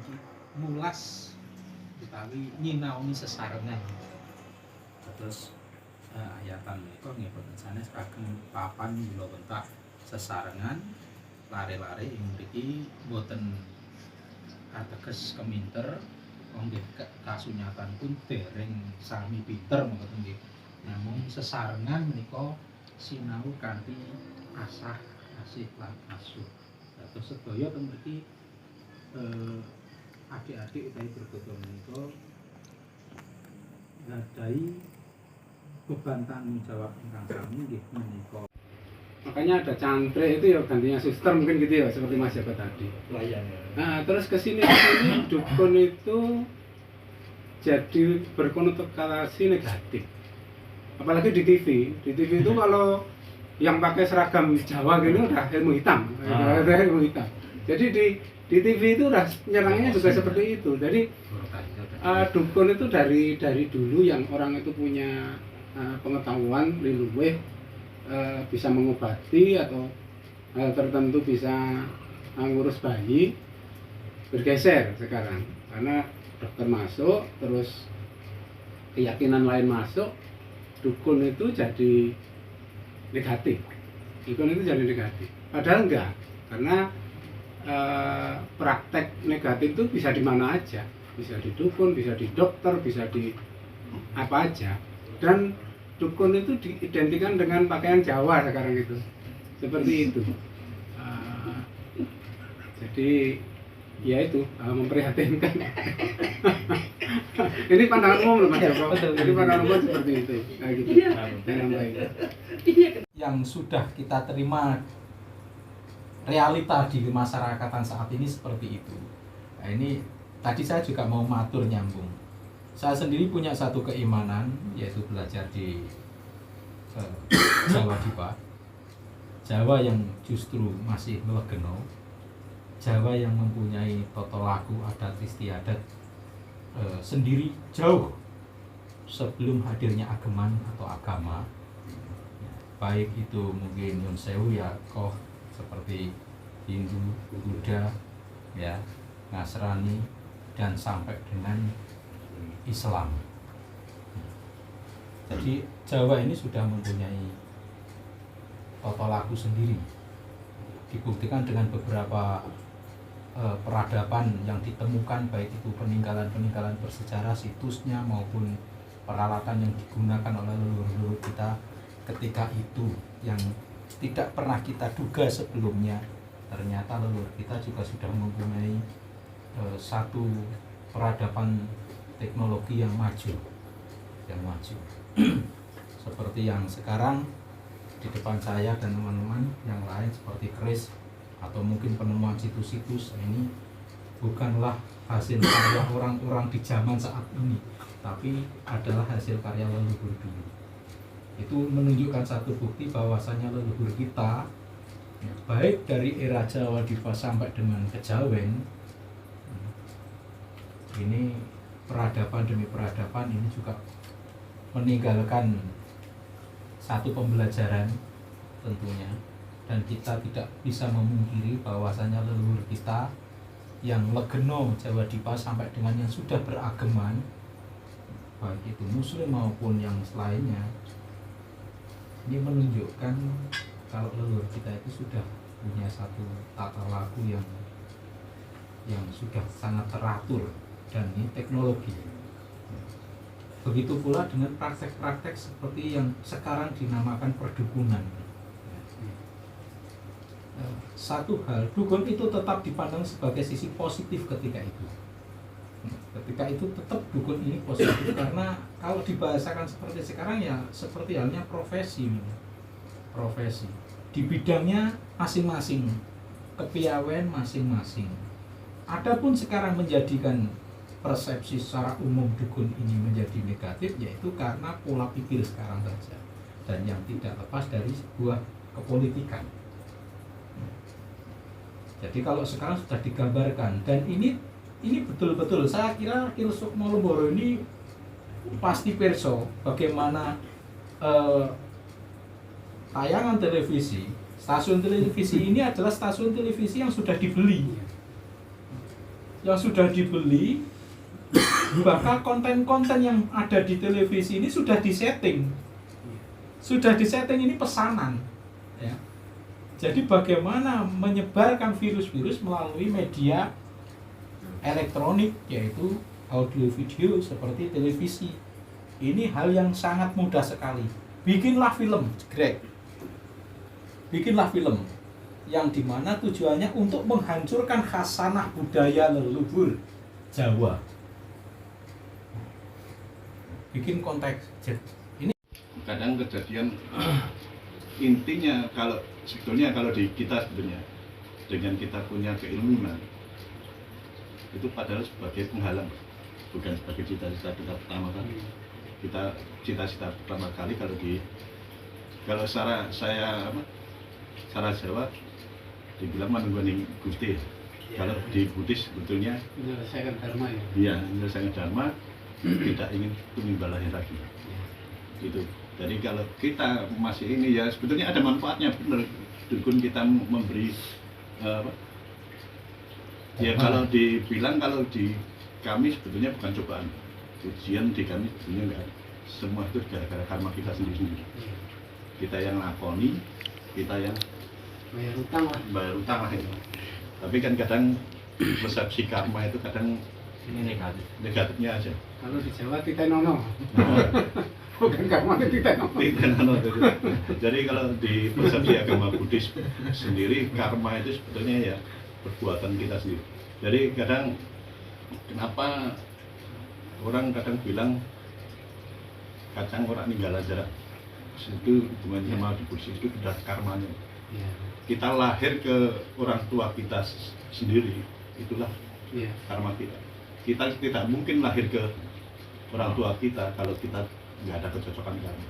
iki mulas utawi nyinaoni sesarengan. Terus ayatan menika nggih boten sanes kagem papan wilawentah sesarengan lare-lare ing mriki boten ateges keminter nggih kasunyatan pun dereng sami pinter ngoten nggih. Namung sesarengan menika sinau kanthi asah asih lan asuh. Terus sedaya teng mriki adik-adik utawi berdoa menika ngadai beban tanggung jawab ingkang sami nggih menika. Makanya ada cangkrik itu ya gantinya suster mungkin gitu ya, seperti Mas Joko tadi. Pelayan ya. Nah, terus kesini dukun itu jadi berkonotasi negatif. Apalagi di TV. Di TV itu kalau yang pakai seragam Jawa gini udah ilmu hitam. Udah ilmu hitam. Jadi di TV itu udah nyerangnya juga seperti itu. Jadi dukun itu dari dulu yang orang itu punya pengetahuan luwih bisa mengobati atau tertentu bisa ngurus bayi, bergeser sekarang karena dokter masuk, terus keyakinan lain masuk, dukun itu jadi negatif. Dukun itu jadi negatif. Padahal enggak, karena praktek negatif itu bisa di mana aja, bisa di dukun, bisa di dokter, bisa di apa aja. Dan dukun itu diidentikan dengan pakaian Jawa sekarang itu, seperti itu. Jadi ya itu memprihatinkan. Ini pandangan umum loh Mas Joko. Jadi pandangan umum seperti itu. Nah, gitu. Yang sudah kita terima realita di masyarakatan saat ini seperti itu. Nah, ini tadi saya juga mau matur nyambung. Saya sendiri punya satu keimanan, yaitu belajar di Jawa Dipa. Jawa yang justru masih melegeno, Jawa yang mempunyai tata laku adat istiadat sendiri jauh sebelum hadirnya ageman atau agama, baik itu mungkin Nyun Sewu ya koh seperti Hindu, Buddha, ya, Nasrani, dan sampai dengan Islam. Jadi Jawa ini sudah mempunyai tata laku sendiri, dibuktikan dengan beberapa peradaban yang ditemukan, baik itu peninggalan-peninggalan bersejarah, situsnya maupun peralatan yang digunakan oleh leluhur-leluhur kita ketika itu yang tidak pernah kita duga sebelumnya. Ternyata leluhur kita juga sudah mempunyai satu peradaban teknologi yang maju, seperti yang sekarang di depan saya dan teman-teman yang lain seperti keris atau mungkin penemuan situs-situs. Ini bukanlah hasil karya orang-orang di zaman saat ini, tapi adalah hasil karya leluhur dulu. Itu menunjukkan satu bukti bahwasanya leluhur kita, baik dari era Jawa Dipa sampai dengan Kejawen, ini peradaban demi peradaban ini juga meninggalkan satu pembelajaran tentunya, dan kita tidak bisa memungkiri bahwasanya leluhur kita yang legeno Jawa Dipa sampai dengan yang sudah berageman, baik itu Muslim maupun yang lainnya, ini menunjukkan kalau leluhur kita itu sudah punya satu tata laku yang sudah sangat teratur, dan ini teknologi. Begitu pula dengan praktek-praktek seperti yang sekarang dinamakan perdukunan. Satu hal, dukun itu tetap dipandang sebagai sisi positif ketika itu. Ketika itu tetap dukun ini positif, karena kalau dibahasakan seperti sekarang ya seperti halnya profesi. Di bidangnya masing-masing, kepiawen masing-masing. Adapun sekarang menjadikan persepsi secara umum dukun ini menjadi negatif, yaitu karena pola pikir sekarang saja, dan yang tidak lepas dari sebuah kepolitikan. Jadi kalau sekarang sudah digambarkan, dan ini betul-betul saya kira Ki Sukmolomboro ini pasti perso bagaimana tayangan televisi, stasiun televisi ini adalah stasiun televisi yang sudah dibeli. yang sudah dibeli, bahkan konten-konten yang ada di televisi ini sudah disetting. Sudah disetting, ini pesanan. Ya. Jadi bagaimana menyebarkan virus-virus melalui media elektronik, yaitu audio video seperti televisi. Ini hal yang sangat mudah sekali. Bikinlah film, Greg. Bikinlah film yang dimana tujuannya untuk menghancurkan khasanah budaya leluhur Jawa. Bikin konteks. Ini kadang kejadian intinya sebetulnya kalau di kita sebetulnya dengan kita punya keilmuan itu padahal sebagai penghalang, bukan sebagai cita-cita kita pertama kali. Kita cita-cita pertama kali kalau secara Jawa dibilang manunggaling Gusti. Kalau di Buddhis sebetulnya menyelesaikan dharma ya. Iya, menyelesaikan dharma, tidak ingin penimba lahir lagi. Itu. Jadi kalau kita masih ini ya sebetulnya ada manfaatnya, benar. Dukun kita memberi ya kalau dibilang kalau di kami sebetulnya bukan cobaan. Ujian di kami sebetulnya enggak ada. Semua itu gara-gara karma kita sendiri-sendiri. Kita yang lakoni, kita yang bayar utang lah itu. Tapi kan kadang persepsi karma itu kadang ini negatifnya aja. Kalau di Jawa titenono. Bukan karma titenono. Jadi kalau di persepsi agama Buddhis sendiri, karma itu sebetulnya ya perbuatan kita sendiri. Jadi kadang kenapa orang kadang bilang kacang orang ninggal aja itu hubungannya sama di Buddhis itu sudah karmanya. Kita lahir ke orang tua kita sendiri, itulah karma kita. Kita tidak mungkin lahir ke orang tua kita kalau kita nggak ada kecocokan karma.